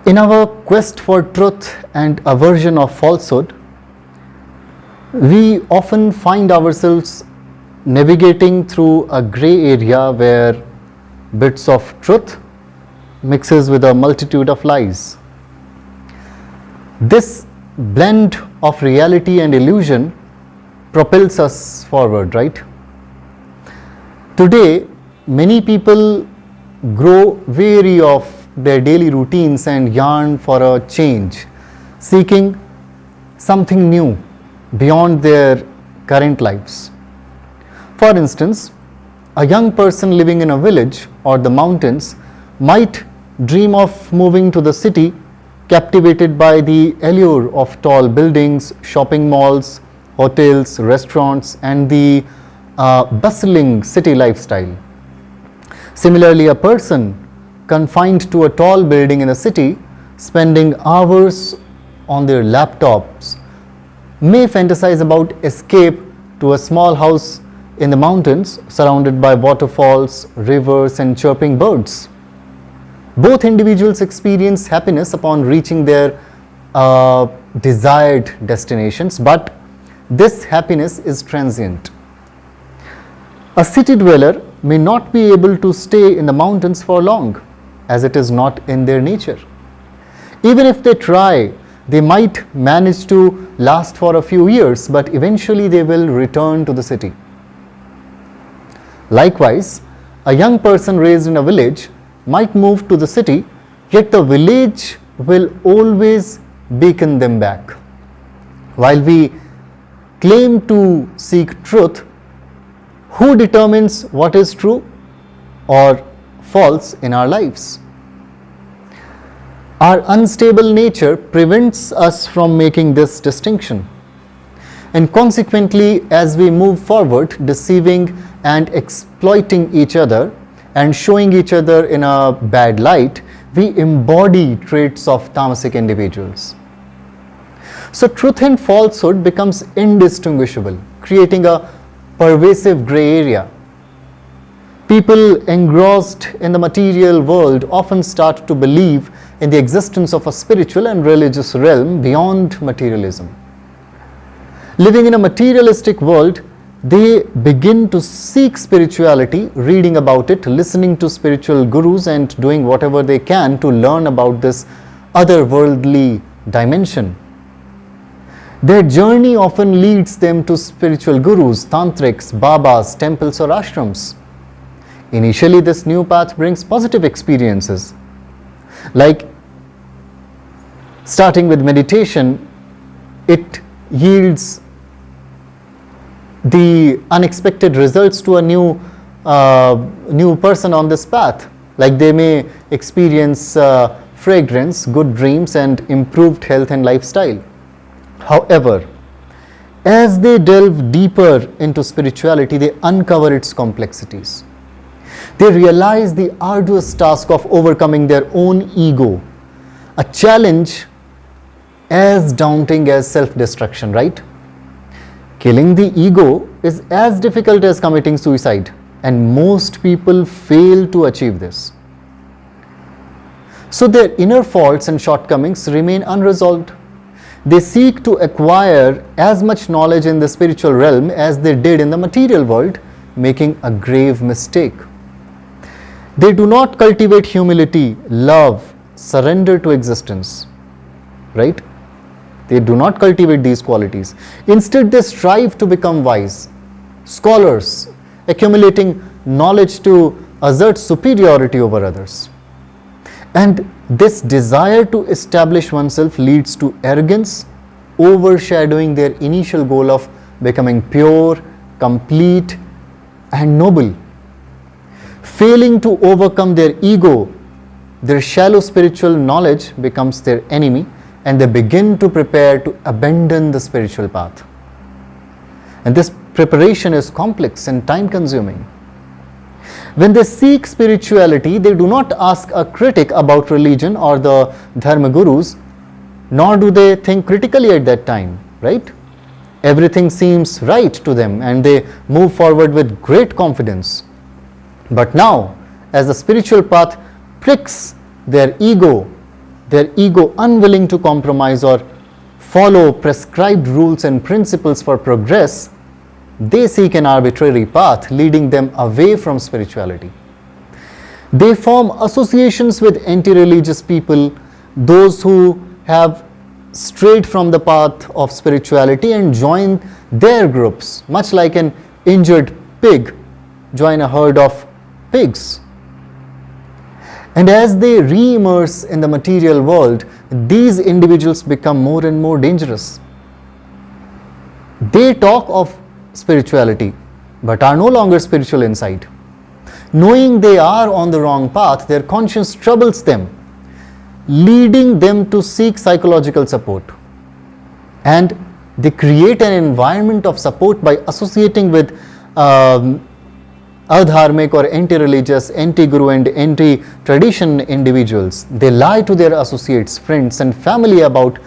In our quest for truth and aversion of falsehood, we often find ourselves navigating through a grey area where bits of truth mixes with a multitude of lies. This blend of reality and illusion propels us forward, right? Today, many people grow weary of their daily routines and yearn for a change, seeking something new beyond their current lives. For instance, a young person living in a village or the mountains might dream of moving to the city, captivated by the allure of tall buildings, shopping malls, hotels, restaurants, and the bustling city lifestyle. Similarly, a person confined to a tall building in a city, spending hours on their laptops, may fantasize about escape to a small house in the mountains surrounded by waterfalls, rivers, and chirping birds. Both individuals experience happiness upon reaching their desired destinations, but this happiness is transient. A city dweller may not be able to stay in the mountains for long, as it is not in their nature. Even if they try, they might manage to last for a few years, but eventually they will return to the city. Likewise, a young person raised in a village might move to the city, yet the village will always beckon them back. While we claim to seek truth, who determines what is true or false in our lives? Our unstable nature prevents us from making this distinction. And consequently, as we move forward, deceiving and exploiting each other and showing each other in a bad light, we embody traits of tamasic individuals. So truth and falsehood becomes indistinguishable, creating a pervasive gray area. People engrossed in the material world often start to believe in the existence of a spiritual and religious realm beyond materialism. Living in a materialistic world, they begin to seek spirituality, reading about it, listening to spiritual gurus, and doing whatever they can to learn about this otherworldly dimension. Their journey often leads them to spiritual gurus, tantrics, babas, temples, or ashrams. Initially, this new path brings positive experiences, like starting with meditation. It yields the unexpected results to a new person on this path, like they may experience fragrance, good dreams, and improved health and lifestyle. However, as they delve deeper into spirituality, they uncover its complexities. They realize the arduous task of overcoming their own ego, a challenge as daunting as self-destruction, right? Killing the ego is as difficult as committing suicide, and most people fail to achieve this. So their inner faults and shortcomings remain unresolved. They seek to acquire as much knowledge in the spiritual realm as they did in the material world, making a grave mistake. They do not cultivate humility, love, surrender to existence, right? They do not cultivate these qualities. Instead, they strive to become wise, scholars, accumulating knowledge to assert superiority over others. And this desire to establish oneself leads to arrogance, overshadowing their initial goal of becoming pure, complete, and noble. Failing to overcome their ego, their shallow spiritual knowledge becomes their enemy, and they begin to prepare to abandon the spiritual path. And this preparation is complex and time-consuming. When they seek spirituality, they do not ask a critic about religion or the dharma gurus, nor do they think critically at that time, right? Everything seems right to them, and they move forward with great confidence. But now, as the spiritual path pricks their ego, their ego unwilling to compromise or follow prescribed rules and principles for progress, they seek an arbitrary path leading them away from spirituality. They form associations with anti-religious people, those who have strayed from the path of spirituality, and join their groups, much like an injured pig join a herd of pigs. And as they re-immerse in the material world, these individuals become more and more dangerous. They talk of spirituality, but are no longer spiritual inside. Knowing they are on the wrong path, their conscience troubles them, leading them to seek psychological support. And they create an environment of support by associating with adharmic or anti-religious, anti-guru and anti-tradition individuals. They lie to their associates, friends and family about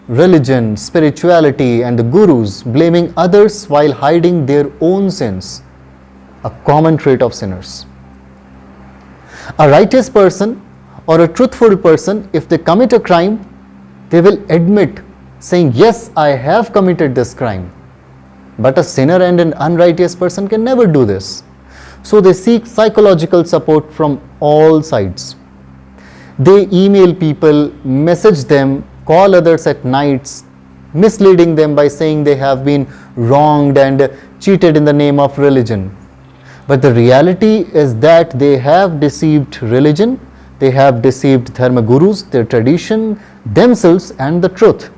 religion, spirituality and the gurus, blaming others while hiding their own sins, a common trait of sinners. A righteous person or a truthful person, if they commit a crime, they will admit, saying, yes, I have committed this crime. But a sinner and an unrighteous person can never do this. So they seek psychological support from all sides. They email people, message them, call others at nights, misleading them by saying they have been wronged and cheated in the name of religion. But the reality is that they have deceived religion, they have deceived dharma gurus, their tradition, themselves and the truth.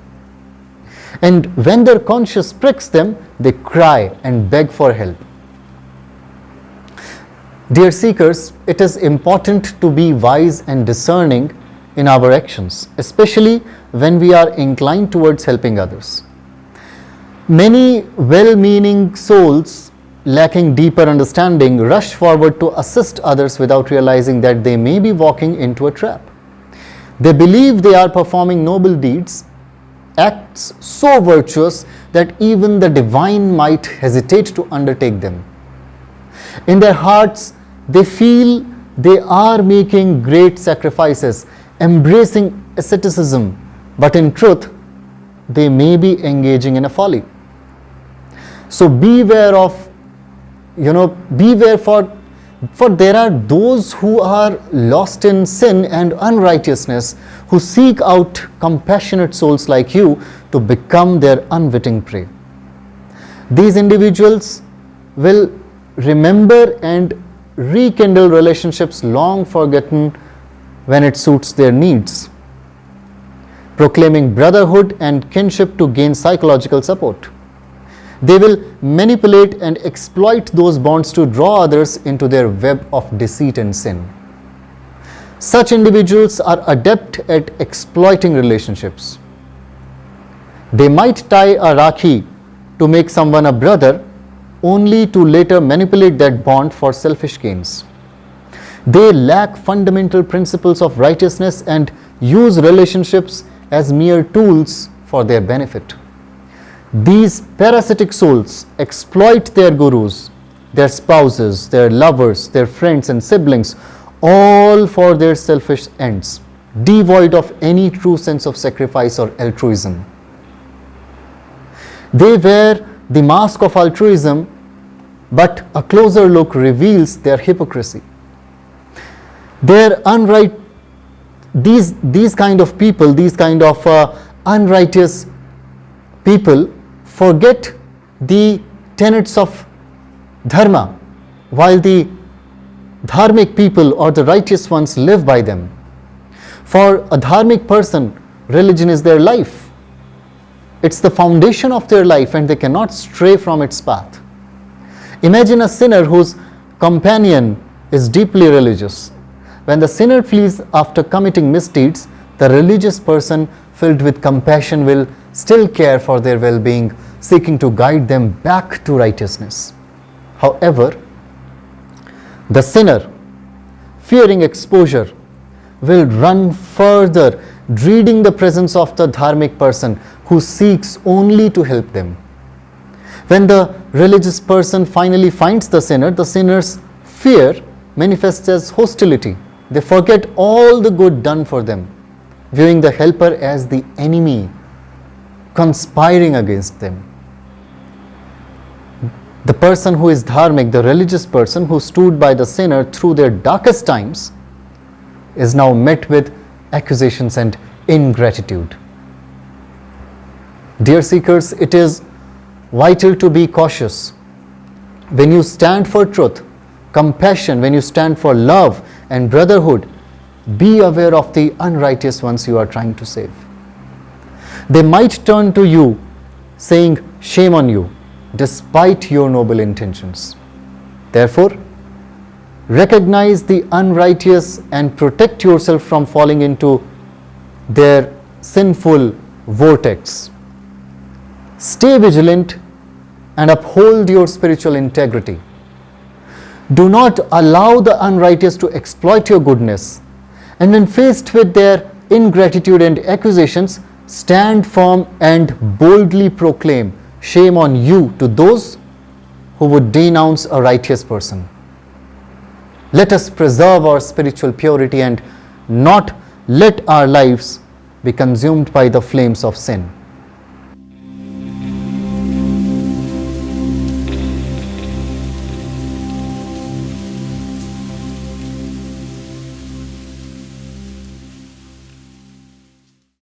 And when their conscience pricks them, they cry and beg for help. Dear seekers, it is important to be wise and discerning in our actions, especially when we are inclined towards helping others. Many well-meaning souls, lacking deeper understanding, rush forward to assist others without realizing that they may be walking into a trap. They believe they are performing noble deeds, acts so virtuous that even the divine might hesitate to undertake them. In their hearts, they feel they are making great sacrifices, embracing asceticism, but in truth, they may be engaging in a folly. So beware for there are those who are lost in sin and unrighteousness, who seek out compassionate souls like you to become their unwitting prey. These individuals will remember and rekindle relationships long forgotten when it suits their needs, proclaiming brotherhood and kinship to gain psychological support. They will manipulate and exploit those bonds to draw others into their web of deceit and sin. Such individuals are adept at exploiting relationships. They might tie a rakhi to make someone a brother, only to later manipulate that bond for selfish gains. They lack fundamental principles of righteousness and use relationships as mere tools for their benefit. These parasitic souls exploit their gurus, their spouses, their lovers, their friends and siblings, all for their selfish ends, devoid of any true sense of sacrifice or altruism. They wear the mask of altruism, but a closer look reveals their hypocrisy. These kind of people, these kind of unrighteous people forget the tenets of dharma, while the dharmic people or the righteous ones live by them. For a dharmic person, religion is their life. It's the foundation of their life and they cannot stray from its path. Imagine a sinner whose companion is deeply religious. When the sinner flees after committing misdeeds, the religious person filled with compassion will still care for their well-being, seeking to guide them back to righteousness. However, the sinner, fearing exposure, will run further, dreading the presence of the dharmic person who seeks only to help them. When the religious person finally finds the sinner's fear manifests as hostility. They forget all the good done for them, viewing the helper as the enemy, conspiring against them. The person who is dharmic, the religious person who stood by the sinner through their darkest times, is now met with accusations and ingratitude. Dear seekers, it is vital to be cautious. When you stand for truth, compassion, when you stand for love and brotherhood, be aware of the unrighteous ones you are trying to save. They might turn to you saying, "Shame on you," despite your noble intentions. Therefore, recognize the unrighteous and protect yourself from falling into their sinful vortex. Stay vigilant and uphold your spiritual integrity. Do not allow the unrighteous to exploit your goodness. And when faced with their ingratitude and accusations, stand firm and boldly proclaim, "Shame on you," to those who would denounce a righteous person. Let us preserve our spiritual purity and not let our lives be consumed by the flames of sin.